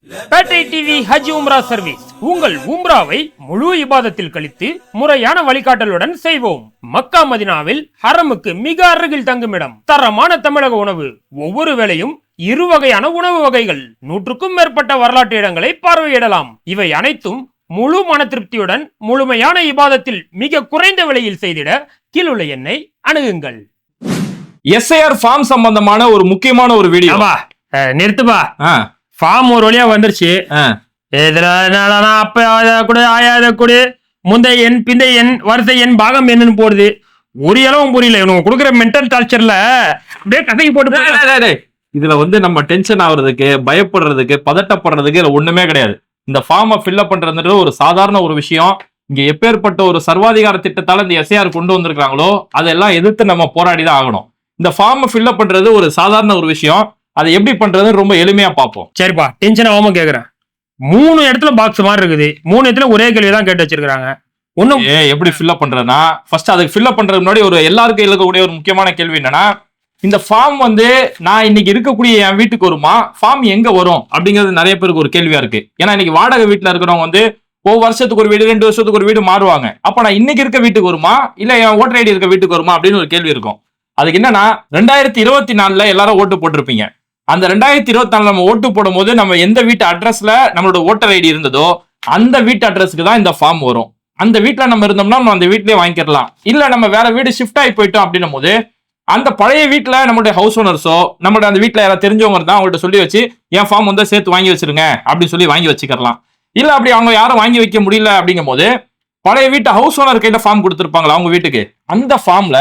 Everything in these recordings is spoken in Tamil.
பேட்டை டிவி ஹஜ் உம்ரா சர்வீஸ் உங்கள் உம்ராவை முழு இபாதத்தில் கழித்து முறையான வழிகாட்டலுடன் செய்வோம். மக்கா மதினாவில் ஹரமுக்கு மிக அருகில் தங்குமிடம், தரமான தமிழக உணவு, ஒவ்வொரு வேளையும் 2 வகையான உணவு வகைகள், 100க்கும் மேற்பட்ட வரலாற்று இடங்களை பார்வையிடலாம். இவை அனைத்தும் முழு மன திருப்தியுடன் முழுமையான இபாதத்தில் மிக குறைந்த விலையில் செய்திட கீழுள்ள எண்ணை அணுகுங்கள். எஸ்ஐஆர் ஃபார்ம் சம்பந்தமான ஒரு முக்கியமான ஒரு வீடியோ. நிறுத்துப்பா, ஃபார்ம் ஒரு வழியா வந்துருச்சு. இதுல அப்ப கூட ஆயாத கூட முந்தைய எண் பிந்தைய எண் வரிசை எண் பாகம் என்னன்னு போடுது. ஒரு இளவும் புரியல இவங்க கொடுக்குற மென்டல் டார்ச்சர்ல அப்படியே கதைக்கு போட்டு. இதுல நம்ம டென்ஷன் ஆகுறதுக்கு, பயப்படுறதுக்கு, பதட்டப்படுறதுக்கு இதுல ஒண்ணுமே கிடையாது. இந்த ஃபார்மை ஃபில்அப் பண்றது ஒரு சாதாரண ஒரு விஷயம். இங்க எப்பேற்பட்ட ஒரு சர்வாதிகார திட்டத்தால இந்த எஸ்ஐஆர் கொண்டு வந்திருக்காங்களோ அதெல்லாம் எதிர்த்து நம்ம போராடிதான் ஆகணும். இந்த ஃபார்மை ஃபில்அப் பண்றது ஒரு சாதாரண ஒரு விஷயம். அதை எப்படி பண்றது ரொம்ப எளிமையா பார்ப்போம். சரிப்பா, டென்ஷன் ஆகாம கேக்குறேன். 3 இடத்துல பாக்ஸ் மாதிரி இருக்குது, 3 இடத்துல ஒரே கேள்விதான் கேட்டு வச்சிருக்காங்க. ஒன்னும் எப்படி ஃபில்அப் பண்றதுன்னா, ஃபர்ஸ்ட் அதுக்கு ஃபில்அப் பண்றதுக்கு முன்னாடி ஒரு எல்லாருக்கும் இருக்கக்கூடிய ஒரு முக்கியமான கேள்வி என்னன்னா, இந்த ஃபார்ம் நான் இன்னைக்கு இருக்கக்கூடிய என் வீட்டுக்கு வருமா, ஃபார்ம் எங்க வரும் அப்படிங்கிறது நிறைய பேருக்கு ஒரு கேள்வியா இருக்கு. ஏன்னா இன்னைக்கு வாடகை வீட்டுல இருக்கிறவங்க ஒரு வருஷத்துக்கு ஒரு வீடு, 2 வருஷத்துக்கு ஒரு வீடு மாறுவாங்க. அப்ப நான் இன்னைக்கு இருக்க வீட்டுக்கு வருமா இல்ல என் ஓட்டர் ஐடி இருக்க வீட்டுக்கு வருமா அப்படின்னு ஒரு கேள்வி இருக்கும். அதுக்கு என்னன்னா, 2024 எல்லாரும் ஓட்டு போட்டிருப்பீங்க. அந்த 2024 நம்ம ஓட்டு போடும் போது நம்ம எந்த வீட்டு அட்ரஸ்ல நம்மளோட ஓட்டர் ஐடி இருந்ததோ அந்த வீட்டு அட்ரஸ்க்கு தான் இந்த ஃபார்ம் வரும். அந்த வீட்டுல நம்ம இருந்தோம்னா நம்ம அந்த வீட்லயே வாங்கிக்கலாம். இல்ல நம்ம வேற வீடு ஷிஃப்ட் ஆகி போயிட்டோம் அப்படின்னும் போது அந்த பழைய வீட்டுல நம்மளுடைய ஹவுஸ் ஓனர்ஸோ நம்மளோட அந்த வீட்டுல யாராவது தெரிஞ்சவங்க இருந்தா அவங்கள்ட்ட சொல்லி வச்சு என் ஃபார்ம் சேர்த்து வாங்கி வச்சிருங்க அப்படின்னு சொல்லி வாங்கி வச்சுக்கலாம். இல்ல அப்படி அவங்க யாரும் வாங்கி வைக்க முடியல அப்படிங்கும் போது பழைய வீட்டு ஹவுஸ் ஓனர் கையில ஃபார்ம் கொடுத்துருப்பாங்களா அவங்க வீட்டுக்கு, அந்த ஃபார்ம்ல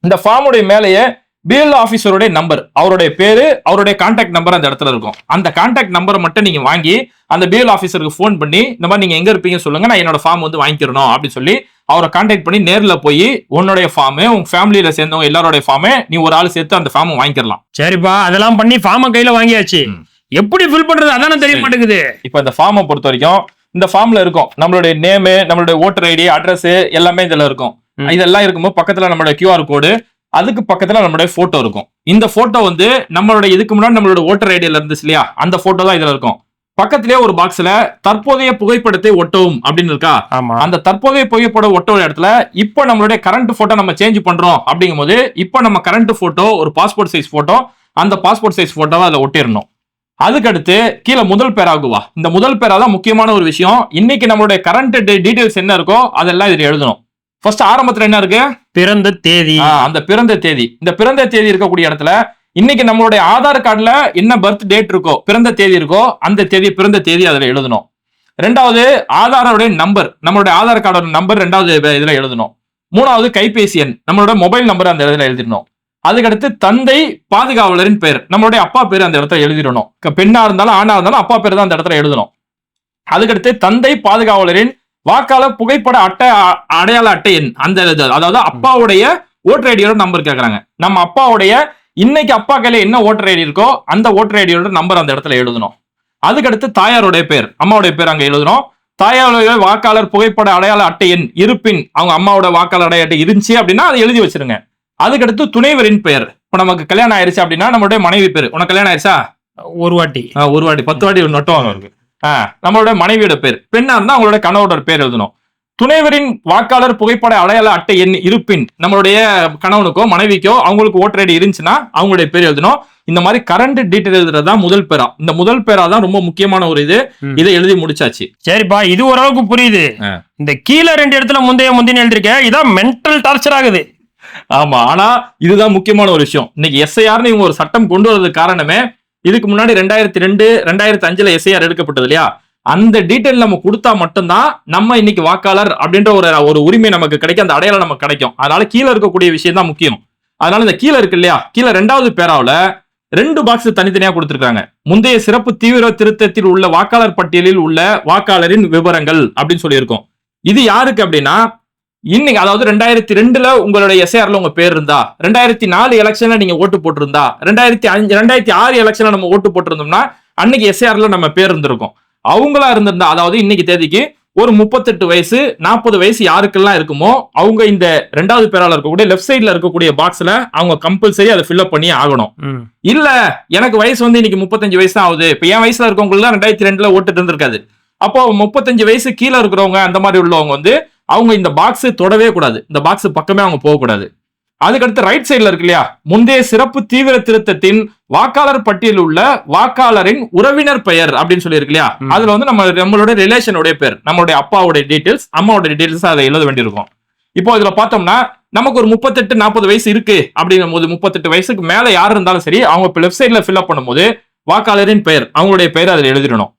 இந்த ஃபார்முடைய மேலேயே பிஎல் ஆபீசருடைய நம்பர், அவருடைய பேரு, அவருடைய கான்டாக்ட் நம்பர் அந்த இடத்துல இருக்கும். அந்த கான்டாக்ட் நம்பரை மட்டும் நீங்க வாங்கி அந்த பிஎல் ஆபீசருக்கு போன் பண்ணி இந்த மாதிரி நீங்க எங்க இருப்பீங்க சொல்லுங்க, நான் என்னோட ஃபார்ம் வாங்கிக்கிறணும் அப்படின்னு சொல்லி அவரை கான்டாக்ட் பண்ணி நேர்ல போய் உன்னுடைய ஃபார்ம், உங்க ஃபேமிலியில சேர்ந்தவங்க எல்லாரோட ஃபார்ம், நீ ஒரு ஆள் சேர்த்து அந்த ஃபார்ம் வாங்கிக்கலாம். சரிப்பா, அதெல்லாம் பண்ணி ஃபார்மை கையில வாங்கியாச்சு. எப்படி ஃபில் பண்றது அதானே தெரிய மாட்டேங்குது. இப்ப இந்த ஃபார்மை பொறுத்த வரைக்கும் இந்த ஃபார்ம்ல இருக்கும் நம்மளுடைய நேமு, நம்மளுடைய ஓட்டர் ஐடி, அட்ரஸ் எல்லாமே இதுல இருக்கும். இதெல்லாம் இருக்கும்போது பக்கத்துல நம்மளுடைய QR கோடு, அதுக்கு பக்கத்துல நம்மளுடைய போட்டோ இருக்கும். இந்த போட்டோ நம்மளுடைய இதுக்கு முன்னாடி நம்மளோட ஓட்டர் ஐடியில இருந்துச்சு இல்லையா, அந்த போட்டோ தான் இதுல இருக்கும். பக்கத்திலேயே ஒரு பாக்ஸ்ல தற்போதைய புகைப்படத்தை ஒட்டவும் அப்படின்னு இருக்கா. அந்த தற்போதைய புகைப்படம் ஒட்டவும் இடத்துல இப்ப நம்மளுடைய கரண்ட் போட்டோ நம்ம சேஞ்ச் பண்றோம் அப்படிங்கும் போது இப்ப நம்ம கரண்ட் போட்டோ ஒரு பாஸ்போர்ட் சைஸ் போட்டோ, அந்த பாஸ்போர்ட் சைஸ் போட்டோவை அதுல ஒட்டிடணும். அதுக்கடுத்து கீழே முதல் பேராகுவா, இந்த முதல் பேரா தான் முக்கியமான ஒரு விஷயம். இன்னைக்கு நம்மளுடைய கரண்ட் டீடைல்ஸ் என்ன இருக்கோ அதெல்லாம் இதுல எழுதணும். ஃபர்ஸ்ட் ஆரம்பத்துல என்ன இருக்கு, பிறந்த தேதி. அந்த பிறந்த தேதி, இந்த பிறந்த தேதி இருக்கக்கூடிய இடத்துல இன்னைக்கு நம்மளுடைய ஆதார் கார்டுல என்ன பர்த் டேட் இருக்கோ, பிறந்த தேதி இருக்கோ, அந்த தேதி பிறந்த தேதி அதுல எழுதணும். 2வது ஆதாரோட நம்பர், நம்மளுடைய ஆதார் கார்டோட நம்பர் 2வது இதுல எழுதணும். 3வது கைபேசி எண், நம்மளோட மொபைல் நம்பர் அந்த இடத்துல எழுதிடணும். அதுக்கடுத்து தந்தை பாதுகாவலரின் பேர், நம்மளுடைய அப்பா பேர் அந்த இடத்துல எழுதிடணும். பெண்ணா இருந்தாலும் ஆணா இருந்தாலும் அப்பா பேர் தான் அந்த இடத்துல எழுதணும். அதுக்கடுத்து தந்தை பாதுகாவலரின் வாக்காளர் புகைப்பட அடையாள அட்டை எண், அந்த அதாவது அப்பாவுடைய ஓட்டர் ஐடியோட நம்பர் கேட்கறாங்க. நம்ம அப்பாவுடைய இன்னைக்கு அப்பா கையில என்ன ஓட்டர் ஐடி இருக்கோ அந்த ஓட்டர் ஐடியோட நம்பர் அந்த இடத்துல எழுதணும். அதுக்கடுத்து தாயாருடைய பேர், அம்மாவுடைய பேர் அங்க எழுதணும். தாயாருடைய வாக்காளர் புகைப்பட அடையாள அட்டை எண் இருப்பின் அவங்க அம்மாவோட வாக்காளர் அடையாள அட்டை இருந்துச்சு அப்படின்னா அதை எழுதி வச்சிருங்க. அதுக்கடுத்து துணைவரின் பெயர், இப்ப நமக்கு கல்யாணம் ஆயிருச்சு அப்படின்னா நம்மளுடைய மனைவி பேர், உனக்கு கல்யாணம் ஆயிடுச்சா, ஒரு வாட்டி 10 வாட்டி நொட்டுவாங்க அவருக்கு. நம்மளோட மனைவியோட பேர், பெண்ணா இருந்தா அவங்களோட கணவரோட பேர் எழுதணும். துணைவரின் வாக்காளர் புகைப்பட அடையாள அட்டை எண் இருப்பின் நம்மளுடைய கணவனுக்கோ மனைவிக்கோ அவங்களுக்கு ஓட்டர் ஐடி இருந்துச்சுன்னா அவங்களுடைய பேர் எழுதணும். இந்த மாதிரி கரண்ட் டீடைல் எழுதுறதுதான் முதல் பேரா. இந்த முதல் பேரா தான் ரொம்ப முக்கியமான ஒரு இதை எழுதி முடிச்சாச்சு. சரிப்பா, இது ஓரளவுக்கு புரியுது. இந்த கீழே 2 இடத்துல முந்தைய எழுதிருக்கேன், இதான் மென்டல் டார்ச்சர் ஆகுது. ஆமா, ஆனா இதுதான் முக்கியமான ஒரு விஷயம். இன்னைக்கு எஸ்ஐஆர்னு இவங்க ஒரு சட்டம் கொண்டு வரதுக்கு காரணமே, இதுக்கு முன்னாடி 2002, 2005 எஸ்ஐஆர் எடுக்கப்பட்டது இல்லையா, அந்த டீடைல் நம்ம கொடுத்தா மட்டும்தான் நம்ம இன்னைக்கு வாக்காளர் அப்படின்ற ஒரு உரிமை நமக்கு கிடைக்கும், அந்த அடையாளம் நமக்கு கிடைக்கும். அதனால கீழே இருக்கக்கூடிய விஷயம் தான் முக்கியம். அதனால இந்த கீழே இருக்கு இல்லையா, கீழே 2வது பேராவுல 2 பாக்ஸ் தனித்தனியா கொடுத்திருக்காங்க. முந்தைய சிறப்பு தீவிர திருத்தத்தில் உள்ள வாக்காளர் பட்டியலில் உள்ள வாக்காளரின் விவரங்கள் அப்படின்னு சொல்லி இருக்கும். இது யாருக்கு அப்படின்னா, இன்னைக்கு அதாவது 2002 உங்களுடைய எஸ்ஐஆர்ல உங்க பேர் இருந்தா, 2004 எலெக்ஷன்ல நீங்க ஓட்டு போட்டிருந்தா, 2006 எலெக்ஷன்ல நம்ம ஓட்டு போட்டிருந்தோம்னா அன்னைக்கு எஸ்ஐஆர்ல நம்ம பேர் இருந்திருக்கும். அவங்களா இருந்திருந்தா, அதாவது இன்னைக்கு தேதிக்கு ஒரு 38 வயசு 40 வயசு யாருக்கெல்லாம் இருக்குமோ அவங்க இந்த 2வது பேரால இருக்கக்கூடிய லெஃப்ட் சைட்ல இருக்கக்கூடிய பாக்ஸ்ல அவங்க கம்பல்சரி அதை ஃபில்அப் பண்ணி ஆகணும். இல்ல எனக்கு வயசு வந்து இன்னைக்கு 35 வயசு தான் ஆகுது, இப்ப என் வயசுல இருக்கவங்க எல்லாம் 2002ல ஓட்டுட்டு இருந்திருக்காது, அப்போ 35 வயசு கீழே இருக்கிறவங்க அந்த மாதிரி உள்ளவங்க வந்து அவங்க இந்த பாக்ஸ் தொடவே கூடாது, இந்த பாக்ஸ் பக்கமே அவங்க போக கூடாது. அதுக்கடுத்து ரைட் சைட்ல இருக்கு இல்லையா, முந்தைய சிறப்பு தீவிர திருத்தத்தின் வாக்காளர் பட்டியலில் உள்ள வாக்காளரின் உறவினர் பெயர் அப்படின்னு சொல்லி இருக்கு இல்லையா, அதுல வந்து நம்மளோட ரிலேஷனுடைய பேர், நம்மளுடைய அப்பாவுடைய டீடைல்ஸ், அம்மாவோட டீடைல்ஸ் அதை எழுத வேண்டியிருக்கும். இப்போ இதுல பார்த்தோம்னா நமக்கு ஒரு 38-40 வயசு இருக்கு அப்படிங்கும் போது 38 வயசுக்கு மேல யார் இருந்தாலும் சரி அவங்க இப்ப லெஃப்ட் சைட்ல ஃபில்அப் பண்ணும்போது வாக்காளரின் பெயர், அவங்களுடைய பெயர் அதில் எழுதிடணும்.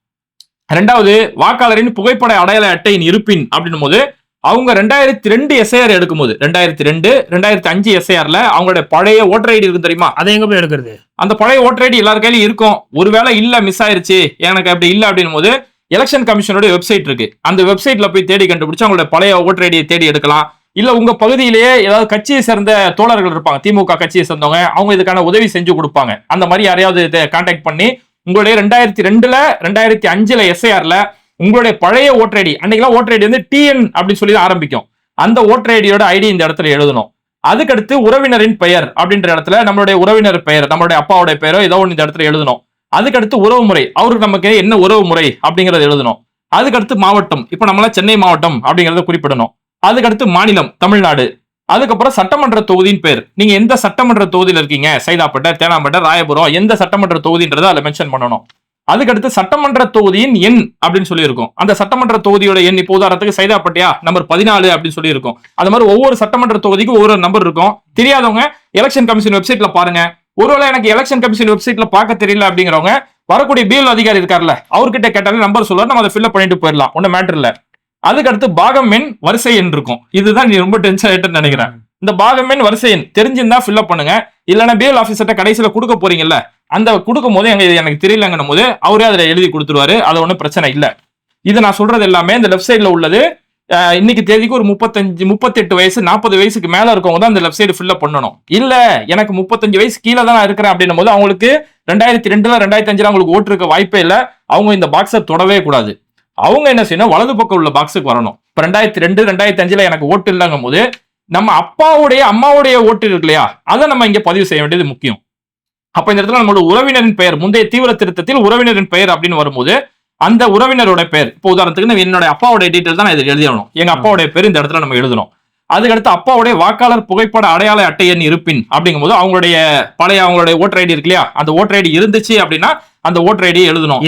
2வது வாக்காளரின் புகைப்பட அடையாள அட்டையின் இருப்பின் அப்படின்னும் போது அவங்க 2002 எஸ்ஐஆர் எடுக்கும்போது 2002-2005 எஸ்ஐஆர்ல அவங்களுடைய பழைய ஓட்டர் ஐடி இருக்கு தெரியுமா, அதை எங்க போய் எடுக்கிறது? அந்த பழைய ஓட்டர் ஐடி எல்லார் கையிலும் இருக்கும். ஒருவேளை இல்ல மிஸ் ஆயிருச்சு எனக்கு அப்படி இல்ல அப்படின்னும் போது எலெக்ஷன் கமிஷனுடைய வெப்சைட் இருக்கு, அந்த வெப்சைட்ல போய் தேடி கண்டுபிடிச்சு அவங்களுடைய பழைய ஓட்டர் ஐடியை தேடி எடுக்கலாம். இல்ல உங்க பகுதியிலேயே ஏதாவது கட்சியை சேர்ந்த தோழர்கள் இருப்பாங்க, திமுக கட்சியை சேர்ந்தவங்க, அவங்க இதுக்கான உதவி செஞ்சு கொடுப்பாங்க. அந்த மாதிரி யாரையாவது கான்டாக்ட் பண்ணி உங்களுடைய 2002-2005 எஸ்ஐஆர்ல உங்களுடைய பழைய ஓட்டர் ஐடி, அன்னைக்கெல்லாம் ஓட்டர் ஐடி வந்து டிஎன் அப்படின்னு சொல்லி ஆரம்பிக்கும், அந்த ஓட்டர் ஐடியோட ஐடி இந்த இடத்துல எழுதணும். அதுக்கடுத்து உறவினரின் பெயர் அப்படின்ற இடத்துல நம்மளுடைய உறவினர் பெயர், நம்மளுடைய அப்பாவுடைய பெயரோ ஏதோ ஒன்று இந்த இடத்துல எழுதணும். அதுக்கடுத்து உறவு முறை, அவருக்கு நமக்கு என்ன உறவு முறை அப்படிங்கறத எழுதணும். அதுக்கடுத்து மாவட்டம், இப்ப நம்மளாம் சென்னை மாவட்டம் அப்படிங்கறத குறிப்பிடணும். அதுக்கடுத்து மாநிலம் தமிழ்நாடு. அதுக்கப்புறம் சட்டமன்ற தொகுதியின் பேர், நீங்க எந்த சட்டமன்ற தொகுதியில் இருக்கீங்க, சைதாப்பேட்டை, தேனாம்பேட்டை, ராயபுரம், எந்த சட்டமன்ற தொகுதின்றதை அதுல மென்ஷன் பண்ணணும். அதுக்கடுத்து சட்டமன்ற தொகுதியின் எண் அப்படின்னு சொல்லி இருக்கும், அந்த சட்டமன்ற தொகுதியோட எண், இப்போ உதாரணத்துக்கு சைதாப்பேட்டையா நம்பர் 14 அப்படின்னு சொல்லி இருக்கும். அது மாதிரி ஒவ்வொரு சட்டமன்ற தொகுதிக்கும் ஒவ்வொரு நம்பர் இருக்கும். தெரியாதவங்க எலெக்ஷன் கமிஷன் வெப்சைட்ல பாருங்க. ஒருவேளை எனக்கு எலெக்ஷன் கமிஷன் வெப்சைட்ல பார்க்க தெரியல அப்படிங்கிறவங்க வரக்கூடிய பிஎல் அதிகாரி இருக்கார்ல, அவர்கிட்ட கேட்டாலே நம்பர் சொல்லுவார், நம்ம அதை ஃபில்அப் பண்ணிட்டு போயிடலாம், ஒன்னும் மேட்டர் இல்ல. அதுக்கடுத்து பாகம் எண் வரிசை எண் இருக்கும், இதுதான் நீ ரொம்ப டென்ஷன் ஆயிட்டுன்னு நினைக்கிறேன். இந்த பாகம் எண் வரிசை எண் தெரிஞ்சிருந்தா ஃபில்அப் பண்ணுங்க. இல்லைன்னா பிஎல் ஆபீசர்ட்ட கடைசியில கொடுக்க போறீங்கல்ல, அந்த கொடுக்கும் போது எனக்கு தெரியலங்கும் போது அவரே அதுல எழுதி கொடுத்துருவாரு, அது ஒன்றும் பிரச்சனை இல்லை. இது நான் சொல்றது எல்லாமே இந்த லெஃப்ட் சைட்ல உள்ளது. இன்னைக்கு தேதிக்கு ஒரு 35-38 வயசு 40 வயசுக்கு மேல இருக்கவங்க தான் அந்த லெஃப்ட் சைடு ஃபில்அப் பண்ணணும். இல்ல எனக்கு 35 வயசு கீழே தான் இருக்கிறேன் அப்படின்னும் போது அவங்களுக்கு 2002-2005 அவங்களுக்கு ஓட்டு இருக்க வாய்ப்பே இல்லை, அவங்க இந்த பாக்ஸை தொடவே கூடாது. அவங்க என்ன செய்யணும், வலது பக்கம் உள்ள பாக்ஸுக்கு வரணும். இப்ப 2002-2005 எனக்கு ஓட்டு இல்லைங்கும் போது நம்ம அப்பாவுடைய அம்மாவுடைய ஓட்டு இருக்கு இல்லையா, அதை நம்ம இங்க பதிவு செய்ய வேண்டியது முக்கியம். அப்ப இந்த இடத்துல நம்மளோட உறவினரின் பெயர், முந்தைய தீவிர திருத்தத்தில் உறவினரின் பெயர் அப்படின்னு வரும்போது அந்த உறவினரோட பெயர், இப்போ உதாரணத்துக்கு என்னோட அப்பாவுடைய டீட்டெயில் தான் இதில் எழுதணும், எங்க அப்பாவுடைய பேர் இந்த இடத்துல நம்ம எழுதணும். அதுக்கடுத்து அப்பாவுடைய வாக்காளர் புகைப்பட அடையாள அட்டை எண் இருப்பின் அப்படிங்கும் போது அவங்களுடைய பழைய அவங்களுடைய ஓட்டர் ஐடி இருக்கு இல்லையா, அந்த ஓட்டர் ஐடி இருந்துச்சு அப்படின்னா அந்த ஓட்டர் ஐடியை எழுதணும்.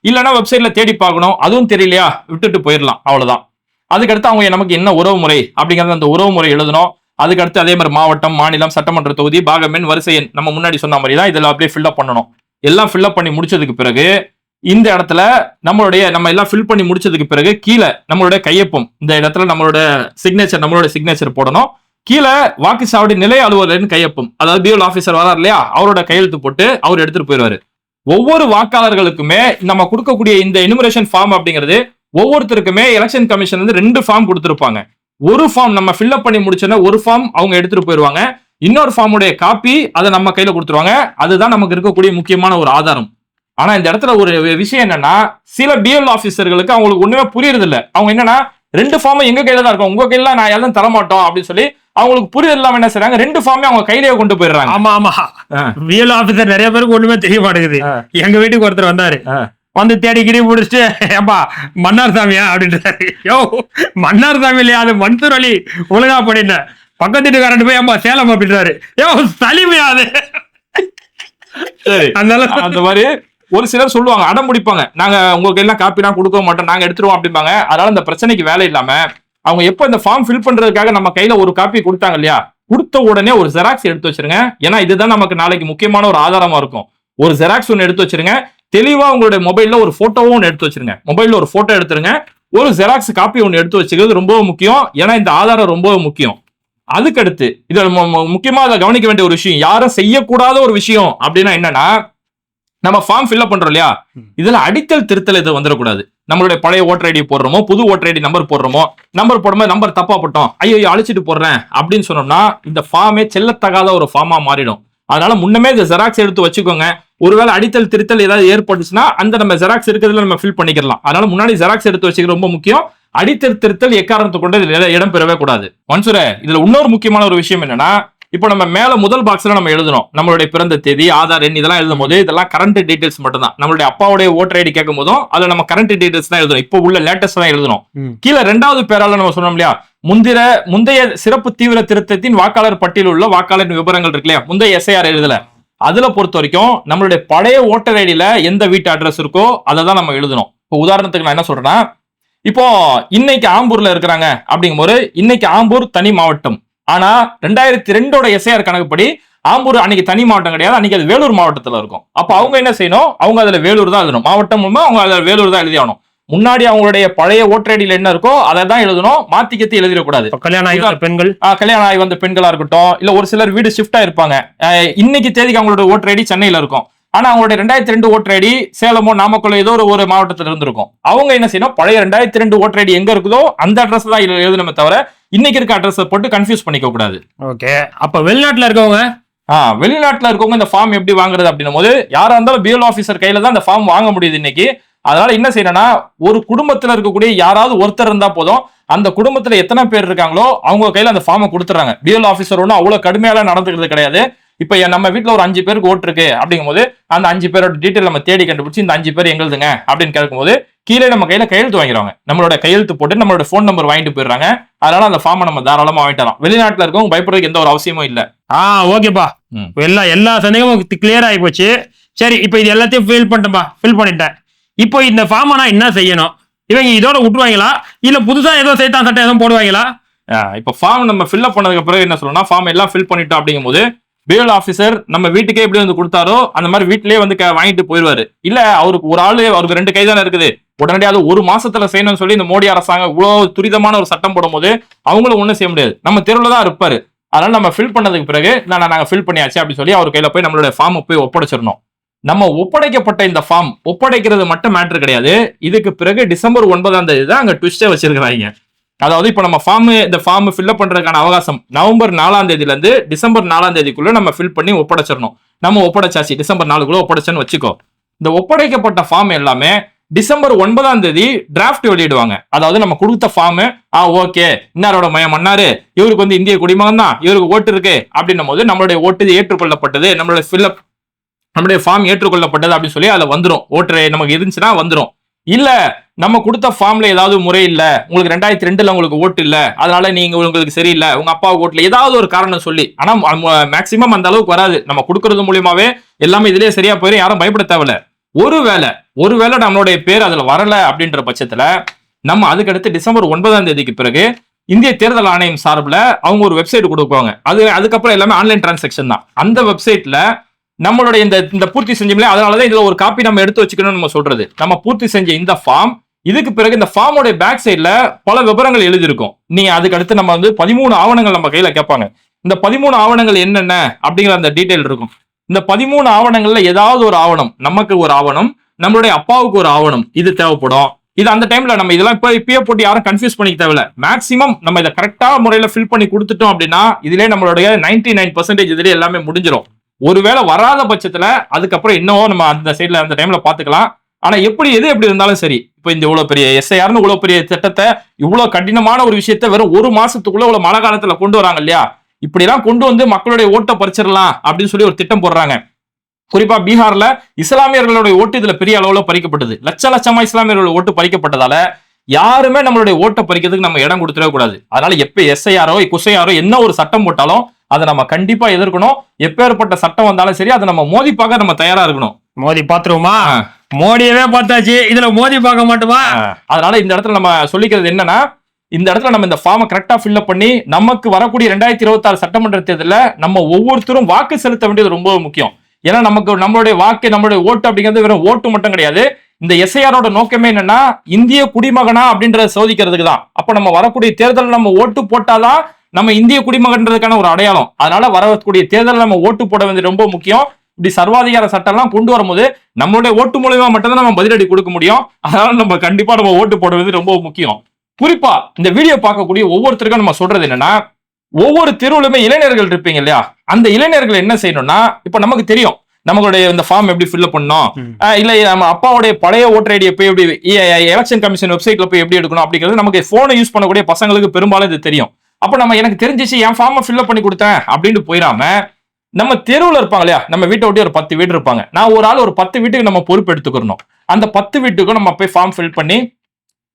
இல்லைன்னா வெப்சைட்ல தேடி பார்க்கணும், அதுவும் தெரியலையா விட்டுட்டு போயிடலாம், அவ்வளவுதான். அதுக்கடுத்து அவங்க நமக்கு என்ன உறவு முறை அப்படிங்கறது அந்த உறவு முறை எழுதணும். அதுக்கடுத்து அதே மாதிரி மாவட்டம், மாநிலம், சட்டமன்ற தொகுதி, பாகம் எண், வரிசை எண் நம்ம முன்னாடி சொன்ன மாதிரி தான் இதெல்லாம் அப்படியே ஃபில்அப் பண்ணணும். எல்லாம் ஃபில்அப் பண்ணி முடிச்சதுக்கு பிறகு இந்த இடத்துல நம்ம எல்லாம் ஃபில் பண்ணி முடிச்சதுக்கு பிறகு கீழே நம்மளுடைய கையொப்பம், இந்த இடத்துல நம்மளோட சிக்னேச்சர் போடணும். கீழே வாக்குச்சாவடி நிலைய அலுவலரின் கையொப்பம், அதாவது பிஎல் ஆபீசர் வரார் இல்லையா, அவரோட கையெழுத்து போட்டு அவர் எடுத்துட்டு போயிடுவாரு. ஒவ்வொரு வாக்காளர்களுக்குமே நம்ம கொடுக்கக்கூடிய இந்த எனுமரேஷன் ஃபார்ம் அப்படிங்கிறது ஒவ்வொருத்தருக்குமே எலெக்ஷன் கமிஷன் வந்து 2 ஃபார்ம் கொடுத்திருப்பாங்க. ஒரு ஃபார்ம் நம்ம ஃபில்அப் பண்ணி முடிச்சோன்னா ஒரு ஃபார்ம் அவங்க எடுத்துட்டு போயிடுவாங்க, இன்னொரு ஃபார்முடைய காப்பி அதை நம்ம கையில கொடுத்துருவாங்க. அதுதான் நமக்கு இருக்கக்கூடிய முக்கியமான ஒரு ஆதாரம். ஆனா இந்த இடத்துல ஒரு விஷயம் என்னன்னா, சில பிஎல் ஆபீசர்களுக்கு அவங்களுக்கு ஒண்ணுமே புரியுறது இல்ல. அவங்க என்னன்னா 2 ஃபார்மும் எங்க கையில தான் இருக்கும், உங்க கையில நான் யாரும் தரமாட்டோம் அப்படின்னு சொல்லி அவங்களுக்கு புரியுது இல்லாம என்ன செய்றாங்க, 2 ஃபார்மே அவங்க கையிலேயே கொண்டு போயிடுறாங்க. ஆமா பிஎல் ஆபீசர் நிறைய பேருக்கு ஒண்ணுமே தெரிய மாட்டேங்குது. எங்க வீட்டுக்கு ஒருத்தர் வந்தாரு, வந்து தேடி கிடி முடிச்சுட்டு, ஏப்பா மன்னார் சாமியா அப்படின்றாரு. யோ மன்னார் சாமி இல்லையா, அது மன்சூர் அலி ஒழுங்கா பண்ணிட்ட, பக்கத்து வீட்டுக்காரன் போய் ஏம்பா சேலம் அப்படின்றாரு. யோ சலிமையா அது. அந்த மாதிரி ஒரு சிலர் சொல்லுவாங்க, அடம் முடிப்பாங்க, நாங்க உங்களுக்கு எல்லாம் காப்பிலாம் கொடுக்க மாட்டோம், நாங்க எடுத்துருவோம் அப்படிம்பாங்க. அதனால இந்த பிரச்சனைக்கு வேலை இல்லாம அவங்க எப்ப இந்த ஃபார்ம் ஃபில் பண்றதுக்காக நம்ம கையில ஒரு காப்பி கொடுத்தாங்க இல்லையா, கொடுத்த உடனே ஒரு ஜெராக்ஸ் எடுத்து வச்சிருங்க. ஏன்னா இதுதான் நமக்கு நாளைக்கு முக்கியமான ஒரு ஆதாரமா இருக்கும். ஒரு ஜெராக்ஸ் ஒன்று எடுத்து வச்சிருங்க. தெளிவா உங்களுடைய மொபைல்ல ஒரு போட்டோவும் ஒன்று எடுத்து வச்சிருங்க. மொபைல்ல ஒரு போட்டோ எடுத்துருங்க, ஒரு ஜெராக்ஸ் காப்பி ஒன்று எடுத்து வச்சுக்கிறது ரொம்ப முக்கியம். ஏன்னா இந்த ஆதாரம் ரொம்ப முக்கியம். அதுக்கடுத்து இதுல முக்கியமா அதை கவனிக்க வேண்டிய ஒரு விஷயம், யாரும் செய்யக்கூடாத ஒரு விஷயம் அப்படின்னா என்னன்னா, நம்ம ஃபார்ம் ஃபில்அப் பண்றோம் இல்லையா, இதுல அடித்தல் திருத்தல் இது வந்துடக்கூடாது. நம்மளுடைய பழைய ஓட்டர் ஐடி போடுறோமோ, புது ஓட்டர் ஐடி நம்பர் போடுறோமோ, நம்பர் போடும்போது நம்பர் தப்பா போட்டோம், ஐயோ அழிச்சிட்டு போடுறேன் அப்படின்னு சொன்னோம்னா இந்த ஃபார்மே செல்லத்தகாத ஒரு ஃபார்மா மாறிடும். அதனால முன்னமே இந்த ஜெராக்ஸ் எடுத்து வச்சுக்கோங்க. ஒருவேளை அடித்தல் திருத்தல் ஏதாவது ஏற்பட்டுச்சுன்னா அந்த நம்ம ஜெராக்ஸ் இருக்கிறதுல நம்ம ஃபில் பண்ணிக்கலாம். அதனால முன்னாடி ஜெராக்ஸ் எடுத்து வச்சுக்கிறது ரொம்ப முக்கியம். அடித்தல் திருத்தல் எக்காரணத்தை கொண்டு இதுல இடம் பெறவே கூடாது. மன்சூரே, இதுல இன்னொரு முக்கியமான ஒரு விஷயம் என்னன்னா, இப்போ நம்ம மேல முதல் பாக்ஸ்ல நம்ம எழுதணும் நம்மளுடைய பிறந்த தேதி, ஆதார் எண், இதெல்லாம் எழுதும் போது இதெல்லாம் கரண்ட் டீடைல்ஸ் மட்டும் தான். நம்மளுடைய அப்பாவுடைய ஓட்டர் ஐடி கேட்கும் போதும் அதுல நம்ம கரண்ட் டீடைல்ஸ் தான் எழுதணும். இப்போ உள்ள லேட்டஸ்ட் தான் எழுதணும். கீழே 2வது பேரால நம்ம சொன்னோம் இல்லையா, முந்தைய சிறப்பு தீவிர திருத்தத்தின் வாக்காளர் பட்டியலில் உள்ள வாக்காளர் விவரங்கள் இருக்கு இல்லையா, முந்தைய எஸ்ஐஆர் எழுதல, அதுல பொறுத்த வரைக்கும் நம்மளுடைய பழைய ஓட்டர் ஐடியில எந்த வீட்டு அட்ரஸ் இருக்கோ அதை தான் நம்ம எழுதணும். இப்போ உதாரணத்துக்கு நான் என்ன சொல்றேன்னா, இப்போ இன்னைக்கு ஆம்பூர்ல இருக்கிறாங்க அப்படிங்கும்போது இன்னைக்கு ஆம்பூர் தனி மாவட்டம். ஆனா 2002 எஸ்ஐஆர் கணக்குப்படி ஆம்பூர் அன்னைக்கு தனி மாவட்டம் கிடையாது, அன்னைக்கு அது வேலூர் மாவட்டத்துல இருக்கும். அப்ப அவங்க என்ன செய்யணும், அவங்க அதுல வேலூர் தான் எழுதணும். மாவட்டம் அவங்க அதுல வேலூர் தான் எழுதி ஆகணும். முன்னாடி அவங்களுடைய பழைய ஓட்டர் ஐடியில என்ன இருக்கோ அதை தான் எழுதணும், மாத்திக்கத்தி எழுதிடக்கூடாது. கல்யாணம் ஆகி வந்த பெண்கள், கல்யாணம் ஆகி வந்த பெண்களா இருக்கட்டும், இல்ல ஒரு சிலர் வீடு ஷிஃப்ட் ஆயிருப்பாங்க, இன்னைக்கு தேதிக்கு அவங்களோட ஓட்டர் ஐடி சென்னையில இருக்கும், ஆனா அவங்களுடைய 2002 ஓட்டர் ஐடி சேலமோ நாமக்கலோ ஏதோ ஒரு மாவட்டத்துல இருந்திருக்கும். அவங்க என்ன செய்யணும், பழைய 2002 ஓட்டர் ஐடி எங்க இருக்குதோ அந்த அட்ரஸ் தான் எழுதணுமே தவிர இன்னைக்கு இருக்க அட்ரஸ் போட்டு கன்ஃபியூஸ் பண்ணிக்க கூடாது. ஓகே. அப்ப வெளிநாட்டுல இருக்கவங்க வெளிநாட்டுல இருக்கவங்க இந்த ஃபார்ம் எப்படி வாங்குறது அப்படின்னும் போது, யாரா இருந்தாலும் பிஎல் ஆபீசர் கையில தான் இந்த ஃபார்ம் வாங்க முடியுது இன்னைக்கு. அதனால என்ன செய்யணும்னா, ஒரு குடும்பத்துல இருக்கக்கூடிய யாராவது ஒருத்தர் இருந்தா போதும், அந்த குடும்பத்துல எத்தனை பேர் இருக்காங்களோ அவங்க கையில அந்த ஃபார்மை கொடுத்துறாங்க. பிஎல் ஆபீசர் ஒன்றும் அவ்வளவு கடுமையால நடந்துக்கிறது கிடையாது. இப்ப நம்ம வீட்டுல ஒரு 5 பேருக்கு ஓட்டு இருக்கு அப்படிங்கும் போது அந்த 5 பேரோட டீட்டெயில் நம்ம தேடி கண்டுபிடிச்சு இந்த 5 பேர் எங்களுதுங்க அப்படின்னு கேட்கும்போது கீழே நம்ம கையில கையெழுத்து வாங்கிடுவாங்க. நம்மளோட கையெழுத்து போட்டு நம்மளோட போன் நம்பர் வாங்கிட்டு போயிடுறாங்க. அதனால அந்த ஃபார்மை நம்ம தாராளமா வாங்கிட்டலாம். வெளிநாட்டுல இருக்கவங்க பயப்படுறதுக்கு எந்த ஒரு அவசியமும் இல்ல. ஓகேப்பா, எல்லா சந்தேகமும் கிளியர் ஆகி போச்சு. சரி, இப்ப இது எல்லாத்தையும் ஃபில் பண்ணிட்டேன். இப்போ இந்த ஃபார்மை நான் என்ன செய்யணும்? இவங்க இதோட விட்டுருவாங்களா இல்ல புதுசா ஏதோ சைத்தான் சட்டம் எதுவும் போடுவாங்களா? இப்ப ஃபார்ம் நம்ம ஃபில்அப் பண்ணதுக்கு பிறகு என்ன சொல்லணும்னா, ஃபார்ம் எல்லாம் ஃபில் பண்ணிட்டோம் அப்படிங்கும் போது பிஎல் ஆபீசர் நம்ம வீட்டுக்கே எப்படி வந்து கொடுத்தாரோ அந்த மாதிரி வீட்டிலேயே வந்து வாங்கிட்டு போயிடுவாரு. இல்ல அவருக்கு ஒரு ஆளு, அவருக்கு 2 கை தானே இருக்குது, உடனடியாக 1 மாசத்துல செய்யணும்னு சொல்லி இந்த மோடி அரசாங்கம் இவ்வளவு துரிதமான ஒரு சட்டம் போடும் போது அவங்களும் ஒண்ணும் செய்ய முடியாது. நம்ம தெருவுல தான் இருப்பாரு. அதனால நம்ம ஃபில் பண்ணதுக்கு பிறகு நாங்க ஃபில் பண்ணியாச்சு அப்படின்னு சொல்லி அவர் கையில போய் நம்மளுடைய ஃபார்ம் போய் ஒப்படைச்சிடணும். நம்ம ஒப்படைக்கப்பட்ட இந்த ஃபார்ம் ஒப்படைக்கிறது மட்டும் மேட்டர் கிடையாது. இதுக்கு பிறகு டிசம்பர் 9ஆம் தேதி தான் அங்க ட்விஸ்டே வச்சிருக்கிறாங்க. அதாவது இப்ப நம்ம இந்த ஃபார்ம் ஃபில்அப் பண்றதுக்கான அவகாசம் நவம்பர் 4ஆம் தேதியில இருந்து டிசம்பர் 4ஆம் தேதிக்குள்ள நம்ம ஃபில் பண்ணி ஒப்படைச்சிடணும். நம்ம ஒப்படைச்சாச்சு, டிசம்பர் 4க்குள்ள ஒப்படைச்சேன்னு வச்சுக்கோ. இந்த ஒப்படைக்கப்பட்ட ஃபார்ம் எல்லாமே டிசம்பர் 9ஆம் தேதி டிராஃப்ட் வெளியிடுவாங்க. அதாவது நம்ம கொடுத்த ஃபார்ம் ஓகே, இன்னாரோட மன்னாரு, இவருக்கு வந்து இந்திய குடிமகன் தான், இவருக்கு ஓட்டு இருக்கு அப்படின்னும் போது நம்மளுடைய ஓட்டு ஏற்றுக்கொள்ளப்பட்டது, நம்மளுடைய ஃபார்ம் ஏற்றுக்கொள்ளப்பட்டது அப்படின்னு சொல்லி அதுல வந்துடும். ஓட்டு நமக்கு இருந்துச்சுன்னா வந்துடும். இல்ல நம்ம கொடுத்த ஃபார்ம்ல ஏதாவது முறை இல்ல, உங்களுக்கு 2002 உங்களுக்கு ஓட்டு இல்ல, அதனால நீங்க உங்களுக்கு சரியில்லை, உங்க அப்பா ஓட்டுல ஏதாவது ஒரு காரணம் சொல்லி, ஆனா மேக்சிமம் அந்த அளவுக்கு வராது. நம்ம கொடுக்கறது மூலியமாவே எல்லாமே இதுலயே சரியா போயிடும், யாரும் பயப்பட தேவையில்ல. ஒருவேளை நம்மளுடைய பேர் அதுல வரல அப்படின்ற பட்சத்துல நம்ம அதுக்கடுத்து டிசம்பர் 9ஆம் தேதிக்கு பிறகு இந்திய தேர்தல் ஆணையம் சார்பில் அவங்க ஒரு வெப்சைட் கொடுப்பாங்க. அதுக்கப்புறம் எல்லாமே ஆன்லைன் டிரான்சாக்ஷன் தான். அந்த வெப்சைட்ல நம்மளுடைய இந்த பூர்த்தி செஞ்சோம்ல, அதனாலதான் இதுல ஒரு காப்பி நம்ம எடுத்து வச்சுக்கணும்னு நம்ம சொல்றது. நம்ம பூர்த்தி செஞ்ச இந்த ஃபார்ம், இதுக்கு பிறகு இந்த ஃபார்மோட பேக் சைட்ல பல விவரங்கள் எழுதியிருக்கும். நீங்க அதுக்கு அடுத்து நம்ம வந்து 13 ஆவணங்கள் நம்ம கையில கேட்பாங்க. இந்த 13 ஆவணங்கள் என்னென்ன அப்படிங்கிற அந்த டீடைல் இருக்கும். இந்த 13 ஆவணங்கள்ல ஏதாவது ஒரு ஆவணம், நமக்கு ஒரு ஆவணம், நம்மளுடைய அப்பாவுக்கு ஒரு ஆவணம், இது தேவைப்படும். இது அந்த டைம்ல நம்ம இதெல்லாம் இப்பயே போட்டு யாரும் கன்ஃபியூஸ் பண்ணிக்க தேவையில்ல. மேக்சிமம் நம்ம இதை கரெக்டா முறையில ஃபில் பண்ணி கொடுத்துட்டோம் அப்படின்னா இதுலயே நம்மளுடைய 99% இதுலயே எல்லாமே முடிஞ்சிடும். ஒருவேளை வராத பட்சத்துல அதுக்கப்புறம் இன்னும் நம்ம அந்த சைட்ல அந்த டைம்ல பாத்துக்கலாம். ஆனா எப்படி இருந்தாலும் சரி, இப்ப இந்த இவ்வளவு பெரிய எஸ்ஐஆர்னு இவ்வளவு பெரிய திட்டத்தை, இவ்வளவு கடினமான ஒரு விஷயத்த வெறும் 1 மாசத்துக்குள்ள இவ்வளவு மழை காலத்துல கொண்டு வராங்க இல்லையா, இப்படி எல்லாம் கொண்டு வந்து மக்களுடைய ஓட்டை பறிச்சிடலாம் அப்படின்னு சொல்லி ஒரு திட்டம் போடுறாங்க. குறிப்பா பீகார்ல இஸ்லாமியர்களுடைய ஓட்டு இதுல பெரிய அளவுல பறிக்கப்பட்டது. லட்சமா இஸ்லாமியர்கள் ஓட்டு பறிக்கப்பட்டதால யாருமே நம்மளுடைய ஓட்டை பறிக்கிறதுக்கு நம்ம இடம் கொடுத்துடவே கூடாது. அதனால எப்ப எஸ்ஐஆரோ குசையாரோ என்ன ஒரு சட்டம் போட்டாலும் அதை நம்ம கண்டிப்பா எதிர்க்கணும். எப்பேற்பட்ட சட்டம் வந்தாலும் சரி, அதை நம்ம மோதி பார்க்க நம்ம தயாரா இருக்கணும். மோதி பாத்துருவோமா? மோடியவே பார்த்தாச்சு, இதுல மோதி பார்க்க மாட்டோமா? அதனால இந்த இடத்துல நம்ம சொல்லிக்கிறது என்னன்னா, இந்த இடத்துல நம்ம இந்த ஃபார்மை கரெக்டா ஃபில்அப் பண்ணி நமக்கு வரக்கூடிய 2026 சட்டமன்ற தேர்தலில் நம்ம ஒவ்வொருத்தரும் வாக்கு செலுத்த வேண்டியது ரொம்ப முக்கியம். ஏன்னா நம்மளுடைய வாக்கு, நம்மளுடைய ஓட்டு அப்படிங்கிறது வெறும் ஓட்டு மட்டும் கிடையாது. இந்த எஸ்ஐஆரோட நோக்கமே என்னன்னா, இந்திய குடிமகனா அப்படின்றத சோதிக்கிறதுக்கு தான். அப்ப நம்ம வரக்கூடிய தேர்தல் நம்ம ஓட்டு போட்டாதான் நம்ம இந்திய குடிமகன்றதுக்கான ஒரு அடையாளம். அதனால வரக்கூடிய தேர்தல் நம்ம ஓட்டு போட வேண்டியது ரொம்ப முக்கியம். இப்படி சர்வாதிகார சட்டம் எல்லாம் கொண்டு வரும்போது நம்மளுடைய ஓட்டு மூலமா மட்டும்தான் நம்ம பதிலடி கொடுக்க முடியும். அதனால நம்ம கண்டிப்பா நம்ம ஓட்டு போட வேண்டியது ரொம்ப முக்கியம். குறிப்பா இந்த வீடியோ பார்க்கக்கூடிய ஒவ்வொருத்தருக்கும் நம்ம சொல்றது என்னன்னா, ஒவ்வொரு தெருவுலுமே இளைஞர்கள் இருப்பீங்க இல்லையா, அந்த இளைஞர்கள் என்ன செய்யணும்னா, இப்ப நமக்கு தெரியும் நம்மளுடைய இந்த ஃபார்ம் எப்படி ஃபில் பண்ணணும், இல்ல நம்ம அப்பாவுடைய பழைய ஓட்டர் ஐடியை போய் எப்படி எலெக்ஷன் கமிஷன் வெப்சைட்ல போய் எப்படி எடுக்கணும் அப்படிங்கிறது நமக்கு போனை யூஸ் பண்ணக்கூடிய பசங்களுக்கு பெரும்பாலும் இது தெரியும். அப்ப நம்ம எனக்கு தெரிஞ்சிச்சு என் ஃபார்மை ஃபில் பண்ணி கொடுத்தேன் அப்படின்னு போயிடாம, நம்ம தெருவுல இருப்பாங்க இல்லையா, நம்ம வீட்டை ஒட்டி ஒரு 10 வீடு இருப்பாங்க, நான் ஒரு ஆள் ஒரு 10 வீட்டுக்கு நம்ம பொறுப்பு எடுத்துக்கணும். அந்த 10 வீட்டுக்கும் நம்ம போய் ஃபார்ம் ஃபில் பண்ணி,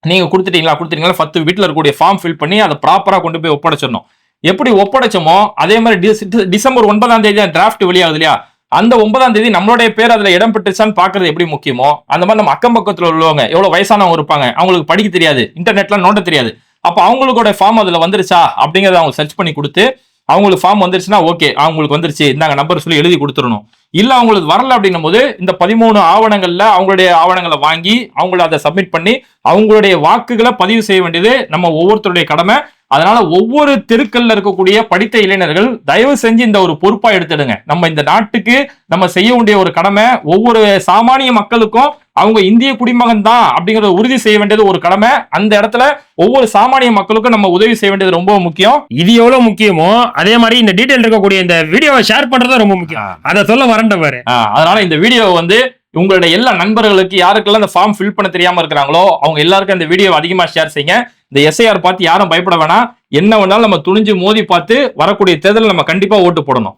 நீங்க கொடுத்துட்டீங்களா 10 வீட்டுல இருக்கக்கூடிய ஃபார்ம் ஃபில் பண்ணி அதை ப்ராப்பரா கொண்டு போய் ஒப்படைச்சிடணும். எப்படி ஒப்படைச்சோமோ அதே மாதிரி டிசம்பர் 9ஆம் தேதி டிராஃப்ட் வெளியாகுது இல்லையா, அந்த 9ஆம் தேதி நம்மளுடைய பேர் அதுல இடம் பெற்றுச்சான்னு பாக்குறது எப்படி முக்கியமோ, அந்த மாதிரி நம்ம அக்கம் பக்கத்துல உள்ளவங்க எவ்வளவு வயசானவங்க இருப்பாங்க, அவங்களுக்கு படிக்க தெரியாது, இன்டர்நெட்லாம் நோண்ட தெரியாது, அப்ப அவங்களோட ஃபார்ம் அதுல வந்துருச்சா அப்படிங்கறத அவங்க சர்ச் பண்ணி கொடுத்து, அவங்களுக்கு ஃபார்ம் வந்துருச்சுன்னா ஓகே அவங்களுக்கு வந்துருச்சு இந்தாங்க நம்பர் சொல்லி எழுதி கொடுத்துடணும். இல்ல அவங்களுக்கு வரல அப்படின்னும் போது இந்த 13 ஆவணங்கள்ல அவங்களுடைய ஆவணங்களை வாங்கி அவங்கள அதை சப்மிட் பண்ணி அவங்களுடைய வாக்குகளை பதிவு செய்ய வேண்டியது நம்ம ஒவ்வொருத்தருடைய கடமை. அதனால ஒவ்வொரு தெருக்கள்ல இருக்கக்கூடிய படித்த இளைஞர்கள் தயவு செஞ்சு இந்த ஒரு பொறுப்பா எடுத்துடுங்க. நம்ம இந்த நாட்டுக்கு நம்ம செய்ய வேண்டிய ஒரு கடமை, ஒவ்வொரு சாமானிய மக்களுக்கும் அவங்க இந்திய குடிமகன் தான் அப்படிங்கறத உறுதி செய்ய வேண்டியது ஒரு கடமை. அந்த இடத்துல ஒவ்வொரு சாமானிய மக்களுக்கும் நம்ம உதவி செய்ய வேண்டியது ரொம்ப முக்கியம். இது எவ்வளவு முக்கியமோ அதே மாதிரி இந்த டீடைல் இருக்கக்கூடிய இந்த வீடியோவை ஷேர் பண்றது ரொம்ப முக்கியம். அதை சொல்ல வரண்ட பாரு. அதனால இந்த வீடியோவை வந்து உங்களுடைய எல்லா நண்பர்களுக்கு யாருக்கெல்லாம் இந்த ஃபார்ம் ஃபில் பண்ண தெரியாம இருக்கிறாங்களோ அவங்க எல்லாருக்கும் இந்த வீடியோ அதிகமா ஷேர் செய்யுங்க. இந்த எஸ்ஐஆர் பார்த்து யாரும் பயப்பட வேணாம். என்ன வேணாலும் நம்ம துணிஞ்சு மோதி பார்த்து வரக்கூடிய தேர்தலில் நம்ம கண்டிப்பா ஓட்டு போடணும்.